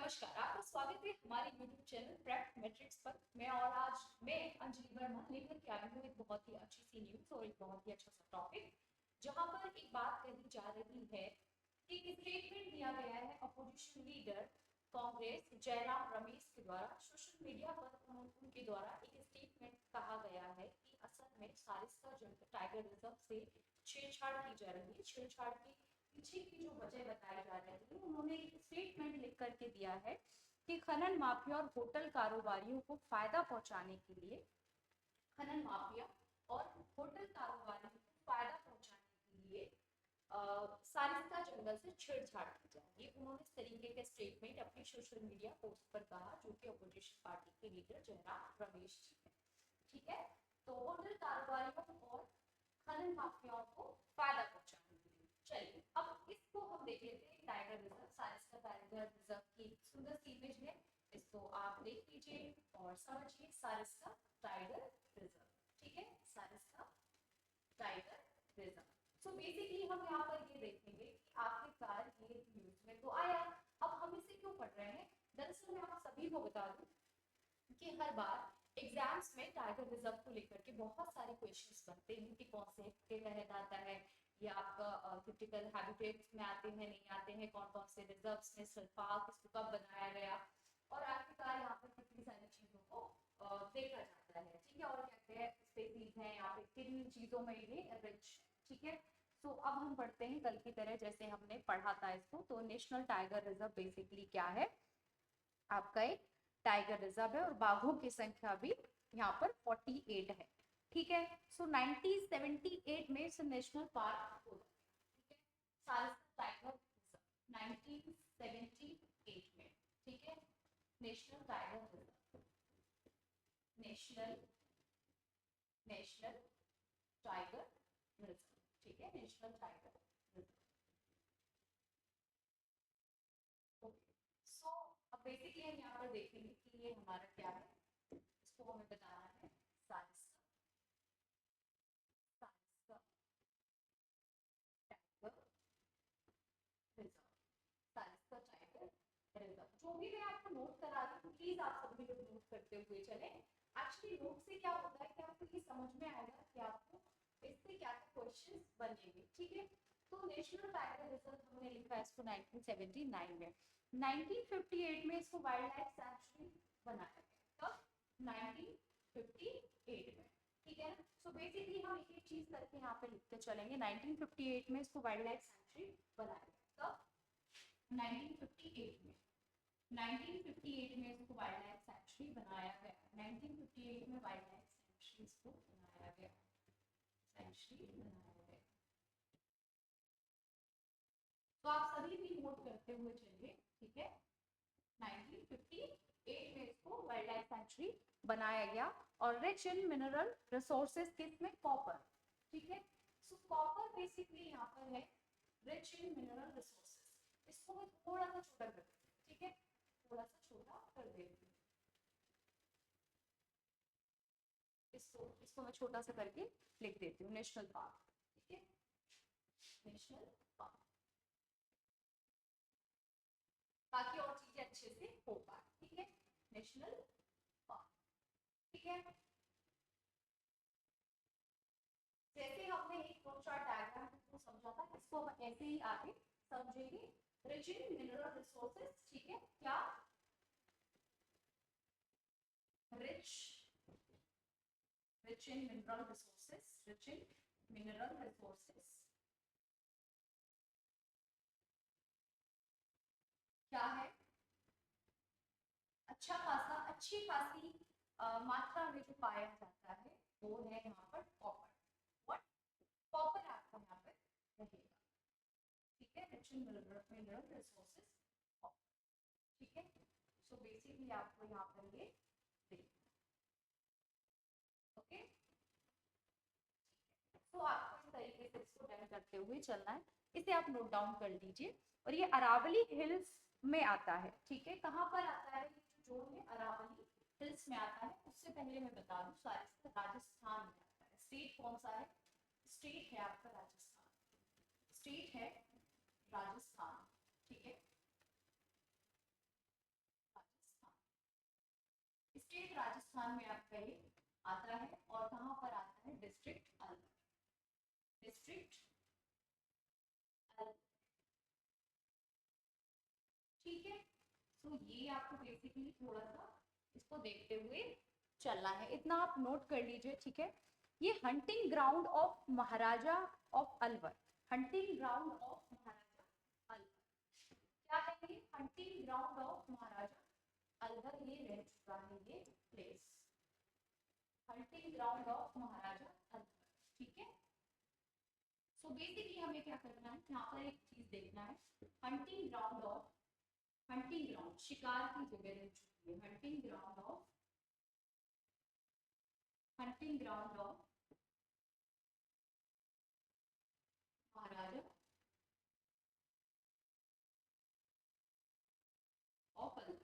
नमस्कार, आपका स्वागत है हमारे YouTube चैनल प्रेप मैट्रिक्स पर। मैं अंजलि वर्मा लेकर के आई हूँ एक बहुत ही अच्छी सी न्यूज और एक बहुत ही अच्छा सा टॉपिक, जहां पर एक बात कही जा रही है कि एक स्टेटमेंट दिया गया है अपोजिशन लीडर कांग्रेस जयराम रमेश के द्वारा। सोशल मीडिया पर उनके द्वारा एक स्टेटमेंट कहा गया है कि असल में सारिस्का जंग टाइगर रिजर्व से छेड़छाड़ की जा रही है। छेड़छाड़ की पीछे की जो वजह बताई जा रही है, उन्होंने एक स्टेटमेंट लिख करके दिया है कि खनन माफिया और होटल कारोबारियों को फायदा पहुंचाने के लिए खनन माफिया और होटल कारोबारियों को फायदा पहुंचाने के लिए सारिस्का जंगल से छेड़छाड़ की जाएगी। उन्होंने इस तरीके के स्टेटमेंट अपनी सोशल मीडिया पोस्ट पर कहा, जो कि अपोजिशन पार्टी के लीडर जयराम रमेश जी है। ठीक है, तो होटल कारोबारियों और खनन माफियाओं को फायदा पहुंचाने के लिए। चलिए अब इसको हम देख लेते हैं। Tiger reserve, Sariska tiger reserve की सुंदर सी इमेज है, इसको आप देख लीजिए और समझिए। सारिस्का टाइगर रिजर्व, ठीक है, Sariska tiger reserve. So basically हम यहाँ पर ये देखेंगे कि आखिरकार ये न्यूज में तो आया। अब हम इसे क्यों पढ़ रहे हैं? दरअसल मैं आप सभी को बता दूं कि हर बार एग्जाम्स में टाइगर रिजर्व को लेकर के बहुत सारे क्वेश्चंस बनते हैं कि कौन से के तहत आता है, या आपका क्रिटिकल हैबिटेट्स में आते हैं नहीं आते हैं, कौन कौन से रिजर्व्स में पार्क इसको कब बनाया गया, और आखिरकार यहाँ पर कितनी सारी चीजों को देखा जाता है। ठीक है, और कहते हैं स्पेसीज हैं यहाँ पे, किन चीजों में ये रिच। ठीक है, तो अब हम पढ़ते हैं कल की तरह जैसे हमने पढ़ा था इसको। तो नेशनल टाइगर रिजर्व बेसिकली क्या है? आपका एक टाइगर रिजर्व है और बाघों की संख्या भी यहाँ पर 48 है। ठीक है, सो 1978 में इस नेशनल पार्क हो गया। ठीक है, सारिस्का टाइगर रिजर्व 1978 में। ठीक है, national tiger reserve, national national tiger reserve. ठीक है, नेशनल टाइगर रिजर्व। ओके, सो अब बेसिकली हम यहाँ पर देखेंगे कि ये हमारा क्या है, इसको हमें बताना है Sariska Sariska tiger reserve, Sariska tiger reserve. जो भी मैं आपको नोट करा रही हूँ, प्लीज आप सभी लोग नोट करते हुए चले। एक्चुअली नोट से क्या होता है कि आपको ये समझ में आएगा कि आपको इससे क्या क्वेश्चंस बनेंगे। ठीक है, तो नेशनल टाइगर रिजर्व हमने लिखा है इसको 1979 में। 1958 में इसको वाइल्ड लाइफ सैंक्चुरी बनाया गया। कब? 1958 में। ठीक है ना, सो बेसिकली हम एक एक चीज करके यहाँ पे लिखते चलेंगे। 1958 में इसको वाइल्ड लाइफ सैंक्चुरी बनाया गया। कब? 1958 में। 1958 में इसको वाइल्ड लाइफ सैंक्चुरी बनाया गया। 1958 में वाइल्ड लाइफ सैंक्चुरी इसको बनाया गया, सैंक्चुरी बनाया गया। तो आप सभी भी नोट करते हुए चलिए। ठीक है, 1958 में इसको वाइल्ड लाइफ सैंक्चुरी बनाया गया। और रिच इन मिनरल रिसोर्सेज किसमें? कॉपर। ठीक है, सो कॉपर बेसिकली यहाँ पर है रिच इन मिनरल रिसोर्सेज। इसको मैं थोड़ा सा छोटा कर देती हूँ। ठीक है, थोड़ा सा छोटा कर देती हूँ इसको मैं छोटा सा करके लिख देती हूँ नेशनल पार्क। ठीक है, नेशनल पार्क, ताकि और चीजें अच्छे से हो पाए। ठीक है, नेशनल पार्क। ठीक है, जैसे हमने एक फ्लो चार्ट डायग्राम को समझा था, इसको हम ऐसे ही आगे समझेंगे। Rich in mineral resources. ठीक है, क्या? Rich rich in mineral resources, rich in mineral resources क्या है? अच्छा खासा, अच्छी खासी मात्रा में जो पाया जाता है वो है यहाँ पर कॉपर। व्हाट? कॉपर आपको यहाँ पर रहेगा। ठीक है, rich in mineral resources copper. ठीक है, सो बेसिकली आपको यहाँ पर ये देखना। ओके, तो आपको इस तरीके से इसको डन करते हुए चलना है। इसे आप नोट डाउन कर लीजिए। और ये अरावली हिल्स में आता है। ठीक है, कहाँ पर आता है? ये जो जोन है अरावली हिल्स में आता है। उससे पहले मैं बता दूं, सारे राजस्थान में आता है। स्टेट कौन सा है? स्टेट है आपका राजस्थान, स्टेट है राजस्थान। ठीक है, राजस्थान में आपका ये आता है और कहाँ पर आता है, डिस्ट्रिक्ट अलवर, डिस्ट्रिक्ट अलवर। ठीक है, तो ये आपको बेसिकली थोड़ा सा इसको देखते हुए चलना है, इतना आप नोट कर लीजिए। ठीक है, ये hunting ground of Maharaja of Alwar, hunting ground of Maharaja Alwar, क्या कहेंगे, hunting ground of Maharaja Alwar, ये रह चुका है ये place, hunting ground of Maharaja Alwar. ठीक है, सो बेसिकली हमें क्या करना है, यहाँ पर एक चीज देखना है, hunting ground of, hunting ground शिकार की जगह रह चुकी है, hunting ground of, hunting ground of Maharaja of Alwar.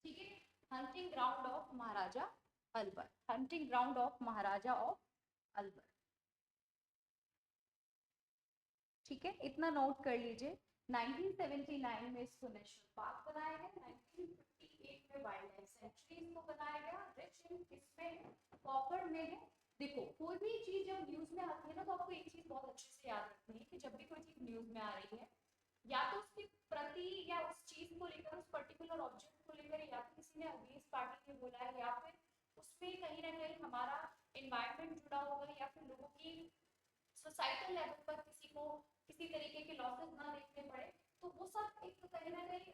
ठीक है, hunting ground of Maharaja Alwar, hunting ground of Maharaja of Alwar. ठीक है, इतना नोट कर लीजिए। 1979 में इसको नेशनल पार्क बनाया गया, 1958 में वाइल्ड लाइफ सेंचुरी इसको बनाया गया, रिच इन किसमें, कॉपर में है। देखो कोई भी चीज जब न्यूज में आती है ना, तो आपको एक चीज बहुत अच्छे से याद रखनी है कि जब भी कोई चीज न्यूज में आ रही है, या तो उसके प्रति या उस चीज को लेकर, उस पर्टिकुलर ऑब्जेक्ट को लेकर, या तो किसी ने अगेंस्ट पार्टी ने बोला है, या फिर उसमें कहीं ना कहीं हमारा एनवायरमेंट जुड़ा होगा, या फिर लोगों की सोसाइटल लेवल पर किसी को किसी तरीके के लॉसेस ना देखने पड़े, तो वो सब एक कहीं ना कहीं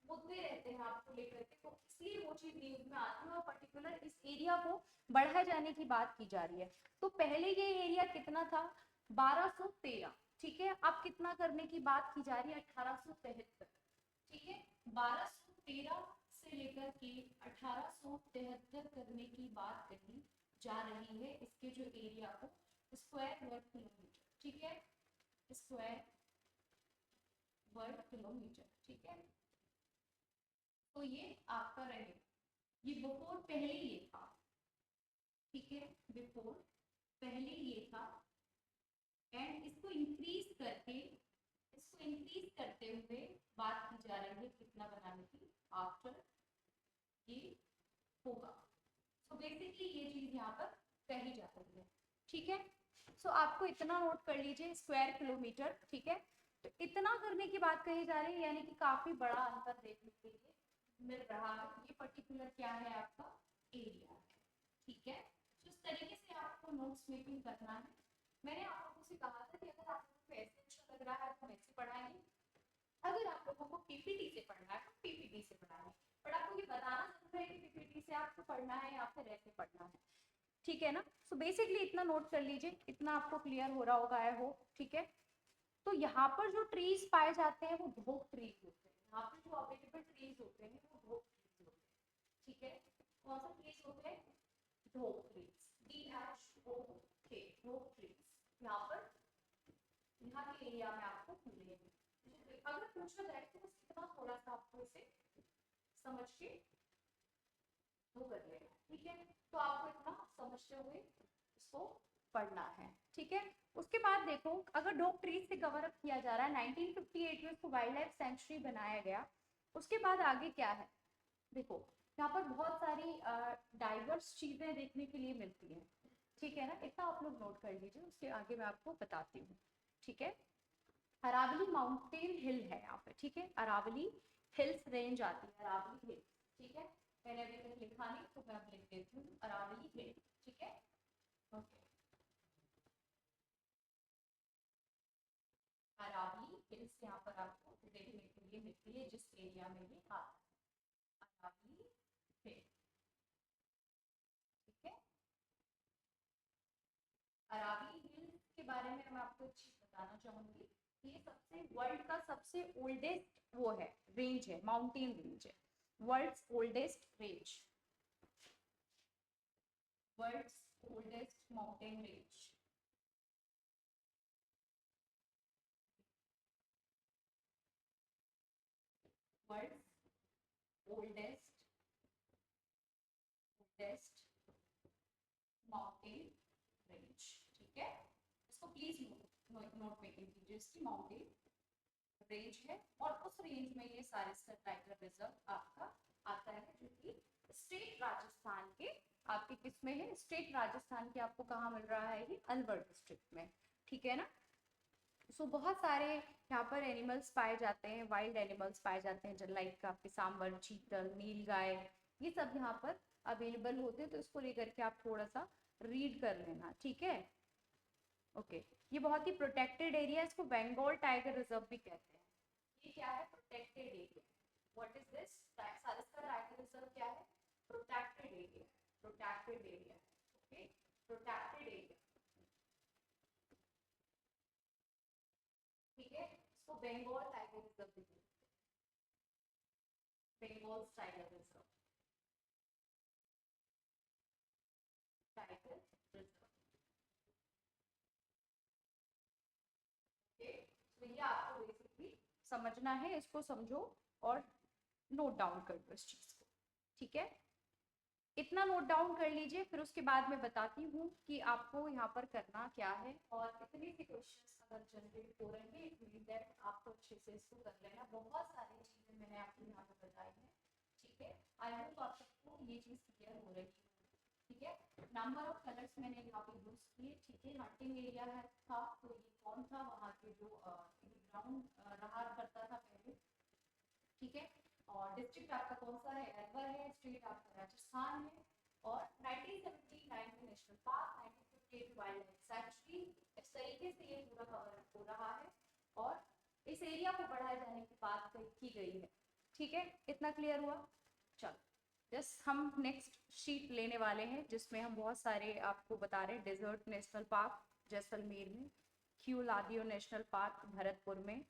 मुद्दे रहते हैं आपको लेकर के, तो इसलिए वो चीज न्यूज में आती है और पर्टिकुलर इस एरिया को बढ़ाए जाने की बात की जा रही है। तो पहले ये एरिया कितना था, 1213। ठीक है, अब कितना करने की बात की जा रही है, 1873। ठीक है, 1213 से लेकर के 1873 करने की बात कही जा रही है, इसके जो एरिया को स्क्वायर वर्ग किलोमीटर। ठीक है, स्क्वायर वर्ग किलोमीटर। ठीक है, तो ये आपका रहेगा, ये बिफोर पहले ये था। ठीक है, बिफोर पहले ये था, एंड इसको इंक्रीज करके, इसको इंक्रीज करते हुए बात की जा रही है कितना बनाने की, आफ्टर ये होगा। सो बेसिकली ये चीज यहाँ पर कही जा रही है। ठीक है, सो आपको इतना नोट कर लीजिए, स्क्वायर किलोमीटर। ठीक है, तो इतना करने की बात कही जा रही है, यानी कि काफी बड़ा अंतर देखने के लिए मिल रहा है। ये पर्टिकुलर क्या है, आपका एरिया है। ठीक है, तो इस तरीके से आपको नोट्स मेकिंग करना है। मैंने आप लोगों से कहा था कि अगर आप लोगों को ऐसे अच्छा लग रहा है तो वैसे पढ़ाएंगे, अगर आप लोगों को पीपीटी से पढ़ना है तो पीपीटी से पढ़ाएंगे, पर आपको ये बताना जरूर है कि पीपीटी से आपको पढ़ना है या फिर ऐसे पढ़ना है। ठीक है ना, सो बेसिकली इतना नोट कर लीजिए, इतना आपको क्लियर हो रहा होगा, आई होप। ठीक है, तो यहाँ पर जो ट्रीज पाए जाते हैं वो धोक ट्रीज होते हैं, यहाँ पर जो अवेलेबल ट्रीज होते हैं वो धोक ट्रीज होते हैं। ठीक है, कौन सा ट्रीज होते हैं, धोक ट्रीज, DHOK, धोक ट्रीज यहाँ पर, यहाँ के एरिया में आपको मिलेंगे। अगर पूछा जाए तो बस इतना थोड़ा सा आपको इसे समझ के वो कर लेना। ठीक है, तो आपको इतना समझते हुए इसको पढ़ना है। ठीक है, उसके बाद देखो, अगर डोक ट्रीज से कवर अप किया जा रहा है, 1958 में उसको वाइल्ड लाइफ सेंचुरी बनाया गया, उसके बाद आगे क्या है, देखो यहाँ पर बहुत सारी डाइवर्स चीजें देखने के लिए मिलती हैं। ठीक है ना, इतना आप लोग नोट कर लीजिए, उसके आगे मैं आपको बताती हूँ। ठीक है, अरावली माउंटेन हिल है यहाँ पे। ठीक है, अरावली हिल्स रेंज आती है, अरावली हिल। ठीक है, मैंने अभी तक लिखा नहीं तो मैं अब लिख देती हूँ, अरावली हिल। ठीक है, ओके, अरावली हिल्स यहाँ पर आपको देखने के लिए मिलती है, जिस एरिया में ये आता है, अरावली हिल। ठीक है, अरावली हिल्स के बारे में मैं आपको एक चीज बताना चाहूंगी, ये सबसे वर्ल्ड का सबसे ओल्डेस्ट वो है, रेंज है, माउंटेन रेंज है, world's oldest range, world's oldest mountain range. World's oldest oldest mountain range. ठीक है, इसको प्लीज नोट मेकिंग कीजिए, इसकी माउंटेन रेंज है, और उस रेंज में ये सारिस्का टाइगर रिजर्व आपका आता है, जो कि स्टेट राजस्थान के आपके किस में है, स्टेट राजस्थान के आपको कहाँ मिल रहा है, ये अलवर डिस्ट्रिक्ट में, ठीक है ना। सो बहुत सारे यहाँ पर एनिमल्स पाए जाते हैं, वाइल्ड एनिमल्स पाए जाते हैं, लाइक आपके सांबर, चीतल, नीलगाय, ये सब यहाँ पर अवेलेबल होते हैं, तो इसको लेकर के आप थोड़ा सा रीड कर लेना, ठीक है। ओके, ये बहुत ही प्रोटेक्टेड एरिया, इसको बंगाल टाइगर रिजर्व भी कहते हैं। ये क्या है, protected area. What is this, Sariska tiger reserve क्या है, protected area, protected area, okay, protected area, ठीक है। इसको बंगाल टाइगर रिजर्व भी कहते हैं, Bengal tiger reserve, tiger reserve, okay. तो ये आपको बेसिकली समझना है, इसको समझो और नोट डाउन कर लो इस चीज को, ठीक है। इतना नोट डाउन कर लीजिए, फिर उसके बाद मैं बताती हूँ कि आपको यहाँ पर करना क्या है, और इतने से क्वेश्चंस अगर जनरेट हो रहे हैं, इट मीन दैट आपको अच्छे से इसको कर लेना। बहुत सारी चीजें मैंने आपको यहाँ पे बताई हैं, ठीक है। आई होप आप सबको ये चीज क्लियर हो रही है, ठीक है। नंबर ऑफ कलर्स मैंने यहाँ पे यूज किए, ठीक है। हंटिंग एरिया है था, तो ये कौन था, वहाँ के जो ग्राउंड रहा करता था पहले, ठीक है। और डिस्ट्रिक्ट आपका कौन सा है, अलवर है, स्टेट आपका राजस्थान है, और 1979 में national park, 1958 wild life sanctuary, इस तरीके से ये पूरा कवर हो रहा है, और इस एरिया को बढ़ाए जाने की बात की गई है, ठीक है। इतना क्लियर हुआ। चलो जस्ट हम नेक्स्ट शीट लेने वाले हैं, जिसमें हम बहुत सारे आपको बता रहे हैं। डेजर्ट नेशनल पार्क जैसलमेर में, क्यूलादियो नेशनल पार्क भरतपुर में,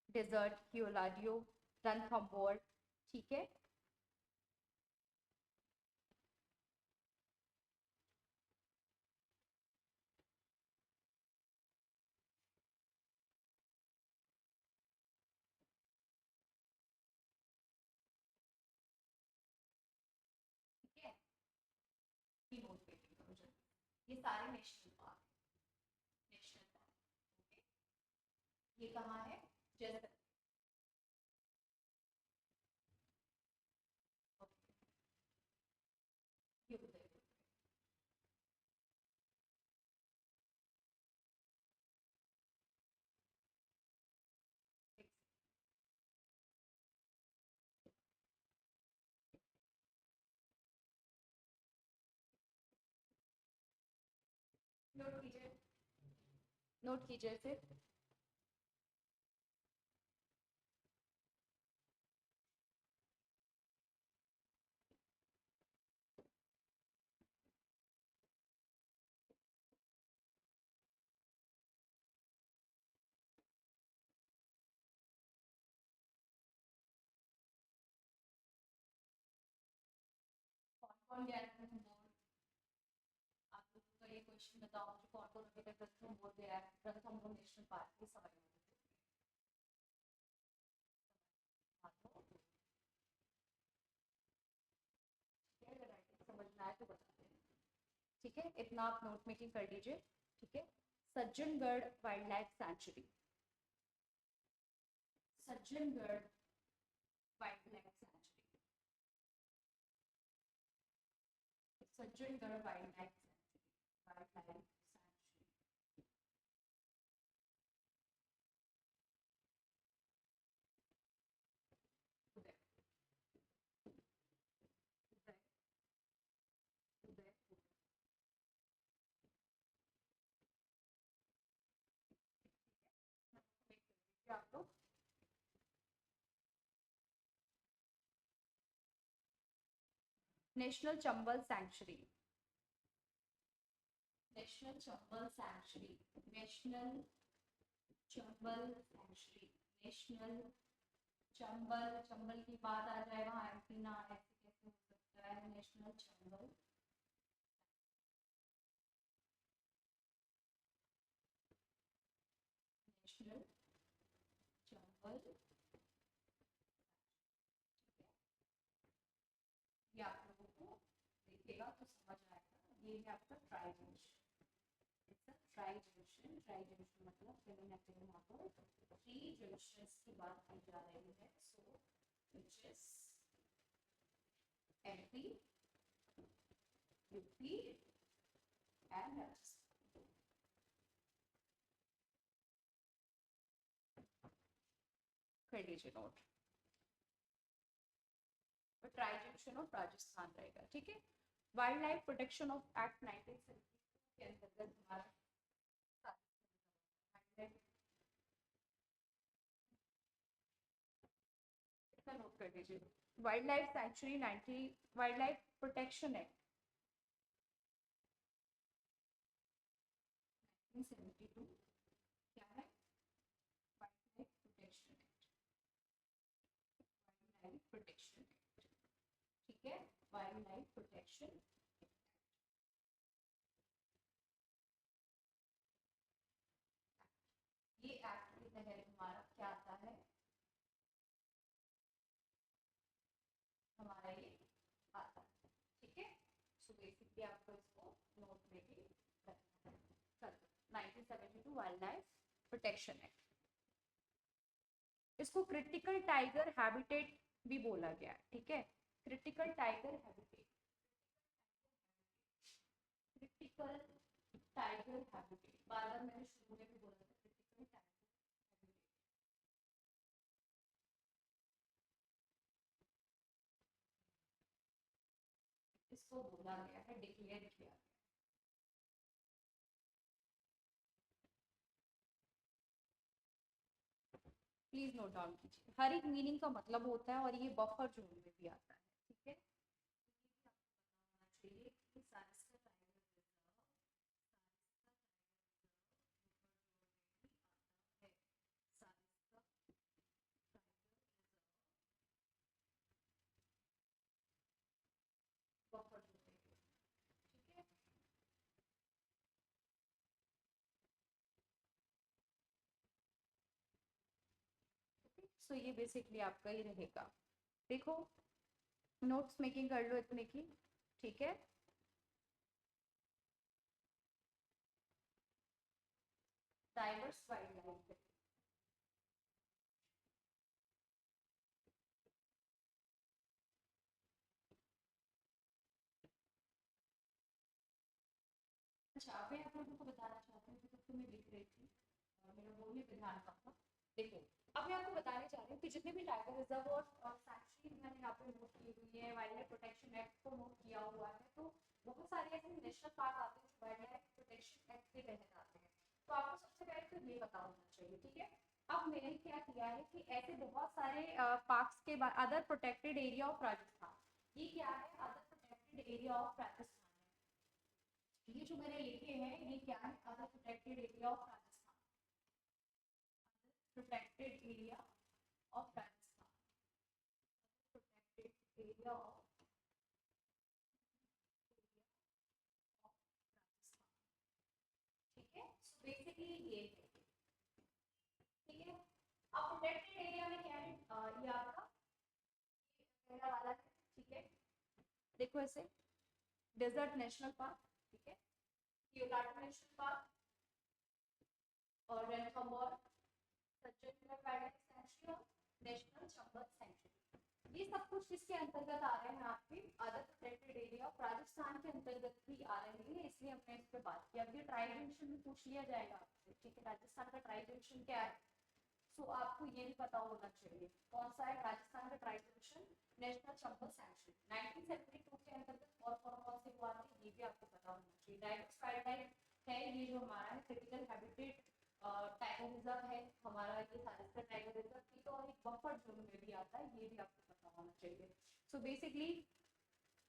डेजर्ट क्यूलाडियो रणथंभौर, ठीक है। ठीक है, ये नोट करिएगा मुझे, ये सारे national park, national park, okay. ये कहाँ है, जैसे ये उदयपुर, नोट कीजिए, नोट कीजिए इसे। कौन कौन गया रणथंभौर, आप लोगों का ये क्वेश्चन बताओ मुझे, कौन कौन अभी तक रणथंभौर गया है, रणथंभौर नेशनल पार्क की समय समझना है तो बताते हैं, ठीक है। इतना आप नोट मेकिंग कर लीजिए, ठीक है। Sajjangarh wildlife sanctuary, Sajjangarh wildlife sanctuary, Sajjangarh wildlife sanctuary, wildlife sanctuary, Uday, Uday, Udaipur, आप लोग। National Chambal sanctuary, national Chambal sanctuary, national Chambal sanctuary, national Chambal, Chambal की बात आ जाए वहां एंटीना, ऐसे कैसे हो सकता है, नेशनल चंबल, नेशनल चंबल, ये आप लोगों को देखिएगा तो समझ आएगा, ये है आपका try range, tri junction. Tri junction मतलब डेफिनेटली यहाँ पर 3 जंक्शंस की बात की जा रही है। So which is MP, UP and Rajasthan. कर लीजिए note. Tri junction of Rajasthan रहेगा, ठीक है। Wildlife protection of act 1972 के अंतर्गत हमारा नोट कर लीजिए। Wildlife sanctuary 90, wildlife protection act 1972 क्या है? Wildlife protection act, wildlife protection act, ठीक है। वाइल्ड लाइफ प्रोटेक्शन, ये एक्ट के तहत हमारा क्या आता है? हमारा ये आता है, ठीक है। सो बेसिकली आपको इसको नोट में भी रखना है। 1972 वाइल्ड लाइफ प्रोटेक्शन एक्ट, इसको क्रिटिकल टाइगर हैबिटेट भी बोला गया है, ठीक है। Critical tiger habitat, critical tiger habitat, बार बार मैंने शुरू में भी बोला था क्रिटिकल टाइगर हैबिटेट। इसको बोला गया है, डिक्लेयर किया गया। प्लीज नोट डाउन कीजिए, हर एक मीनिंग का मतलब होता है और ये बफर जोन में भी आता है, ठीक है। बफर जोन में, ठीक है। सो ये बेसिकली आपका ही रहेगा। देखो नोट्स मेकिंग कर लो इतने की, ठीक है। डाइवर्स वाइल्ड लाइफ, अच्छा अभी आप लोगों को बताना चाहती हूँ तो मैं लिख रही थी और मेरा बोलने पे ध्यान रखना। देखो अब मैं आपको बताने जा रही हूँ कि जितने भी टाइगर रिजर्व और सैंक्चुरी मैंने यहाँ पे नोट की हुई है, वाइल्ड लाइफ प्रोटेक्शन एक्ट को नोट किया हुआ है, तो बहुत सारे ऐसे नेशनल पार्क आते हैं जो वाइल्ड लाइफ प्रोटेक्शन एक्ट के तहत आते हैं। तो आपको सबसे पहले तो ये पता होना चाहिए, ठीक है। अब मैंने क्या किया है कि ऐसे बहुत सारे पार्क्स के बाद other protected area of Rajasthan, ये क्या है? Other protected area of Rajasthan, ये जो मैंने लिखे हैं ये क्या है? Other protected area of Rajasthan, protected area of Rajasthan, protected area of Rajasthan, ठीक है। सो बेसिकली ये है, ठीक है। अब प्रोटेक्टेड एरिया में क्या है? ये आपका पहला वाला है, ठीक है। देखो ऐसे डेजर्ट नेशनल पार्क, ठीक है, कियोलाटू नेशनल पार्क और Ranthambore Sajjangarh wildlife century और नेशनल चंबल सेंचुरी, ये सब कुछ किसके अंतर्गत आ रहे हैं? आपके other protected area of Rajasthan के अंतर्गत भी आ रहे हैं, इसलिए हमने इस पे बात की। अब ये ट्राई जंक्शन में पूछ लिया जाएगा आपसे, ठीक है। राजस्थान का ट्राई जंक्शन क्या है? सो आपको ये भी पता होना चाहिए कौन सा है राजस्थान का tri junction, national Chambal sanctuary 1972 के अंतर्गत और कौन से हुआ थे ये भी आपको पता होना चाहिए। डाइवर्स वाइल्ड लाइफ है ये जो हमारा है, क्रिटिकल हैबिटेट टाइगर रिजर्व है हमारा, ये सारिस्का टाइगर रिजर्व की, तो और एक बफर जोन में भी आता है, ये भी आपको पता होना चाहिए। सो बेसिकली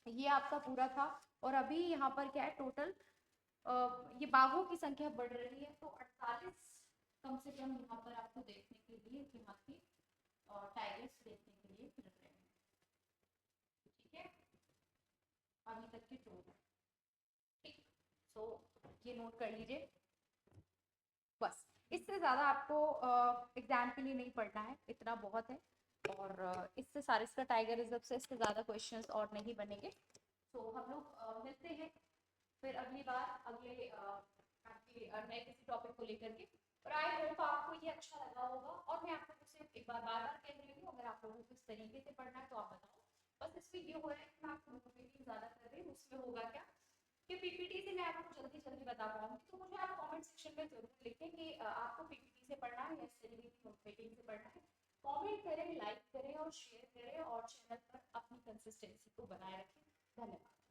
ये आपका पूरा था। और अभी यहाँ पर क्या है टोटल, ये बाघों की संख्या बढ़ रही है, तो 48 कम से कम यहाँ पर आपको देखने के लिए यहाँ की टाइगर्स देखने के लिए मिल रहे हैं, ठीक है। अभी तक की टोटल, ठीक। सो ये नोट कर लीजिए बस, इससे ज़्यादा आपको एग्जाम के लिए नहीं पढ़ना है, इतना बहुत है। और इससे सारिस्का टाइगर रिजर्व से इससे ज़्यादा क्वेश्चंस और नहीं बनेंगे। तो हम लोग मिलते हैं फिर अगली बार अगले आपके नए किसी टॉपिक को लेकर के। और आई होप आपको ये अच्छा लगा होगा, और मैं आप लोगों से एक बार बार बार कह रही हूँ, अगर आप लोगों को इस तरीके से पढ़ना है तो आप बताओ। बस इसमें ये हो रहा है कि मैं आपको मोटिवेटिंग ज्यादा कर रही हूँ, उसमें होगा क्या कि पीपीटी से मैं आपको जल्दी जल्दी बता पाऊंगी। तो मुझे आप कमेंट सेक्शन में जरूर लिखें कि आपको पीपीटी से पढ़ना है या इस तरीके की मोटिवेटिंग से पढ़ना है। कमेंट करें, लाइक करें और शेयर करें, और चैनल पर अपनी कंसिस्टेंसी को बनाए रखें। धन्यवाद।